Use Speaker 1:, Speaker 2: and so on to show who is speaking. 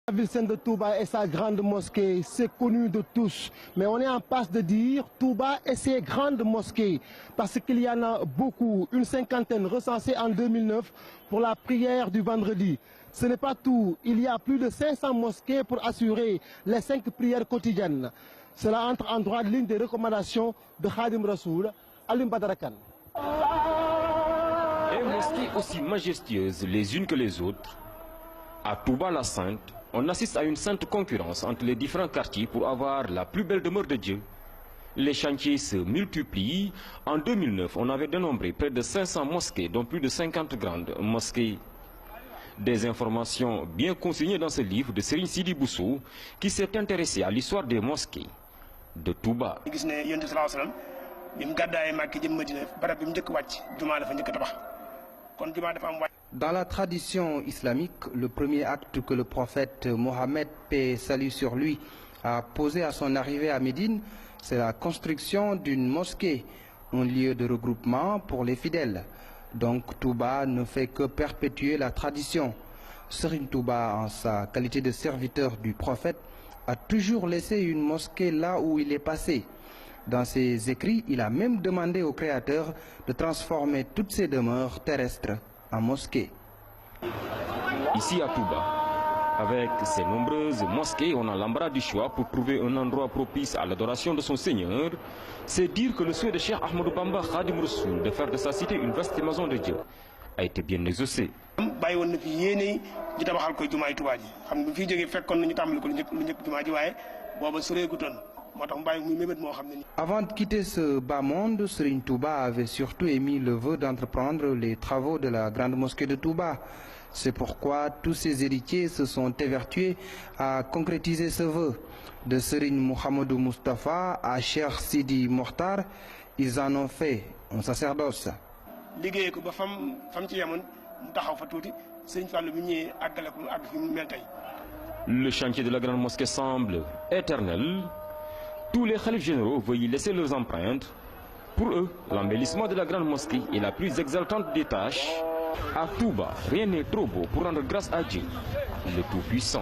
Speaker 1: La ville sainte de Touba et sa grande mosquée, c'est connu de tous. Mais on est en passe de dire Touba et ses grandes mosquées. Parce qu'il y en a beaucoup, une cinquantaine recensées en 2009 pour la prière du vendredi. Ce n'est pas tout. Il y a plus de 500 mosquées pour assurer les 5 prières quotidiennes. Cela entre en droite ligne des recommandations de Khadim Rassoul, Alioune Badara Kane.
Speaker 2: Et mosquées aussi majestueuses les unes que les autres. À Touba la Sainte, on assiste à une sainte concurrence entre les différents quartiers pour avoir la plus belle demeure de Dieu. Les chantiers se multiplient. En 2009, on avait dénombré près de 500 mosquées, dont plus de 50 grandes mosquées. Des informations bien consignées dans ce livre de Serigne Sidi Bousso, qui s'est intéressé à l'histoire des mosquées de Touba.
Speaker 3: Dans la tradition islamique, le premier acte que le prophète Mohammed, paix et salut sur lui, a posé à son arrivée à Médine, c'est la construction d'une mosquée, un lieu de regroupement pour les fidèles. Donc Touba ne fait que perpétuer la tradition. Serigne Touba, en sa qualité de serviteur du prophète, a toujours laissé une mosquée là où il est passé. Dans ses écrits, il a même demandé au Créateur de transformer toutes ces demeures terrestres en mosquées.
Speaker 2: Ici à Touba, avec ces nombreuses mosquées, on a l'embarras du choix pour trouver un endroit propice à l'adoration de son Seigneur. C'est dire que le souhait de Cheikh Ahmadou Bamba Khadim Rassoul de faire de sa cité une vaste maison de Dieu a été bien exaucé.
Speaker 3: Avant de quitter ce bas monde, Serigne Touba avait surtout émis le vœu d'entreprendre les travaux de la grande mosquée de Touba. C'est pourquoi tous ses héritiers se sont évertués à concrétiser ce vœu. De Serigne Mouhamadou Moustapha à Cheikh Sidi Mokhtar, ils en ont fait un sacerdoce.
Speaker 2: Le chantier de la grande mosquée semble éternel. Tous les khalifes généraux veulent y laisser leurs empreintes. Pour eux, l'embellissement de la grande mosquée est la plus exaltante des tâches. À Touba, rien n'est trop beau pour rendre grâce à Dieu, le Tout-Puissant.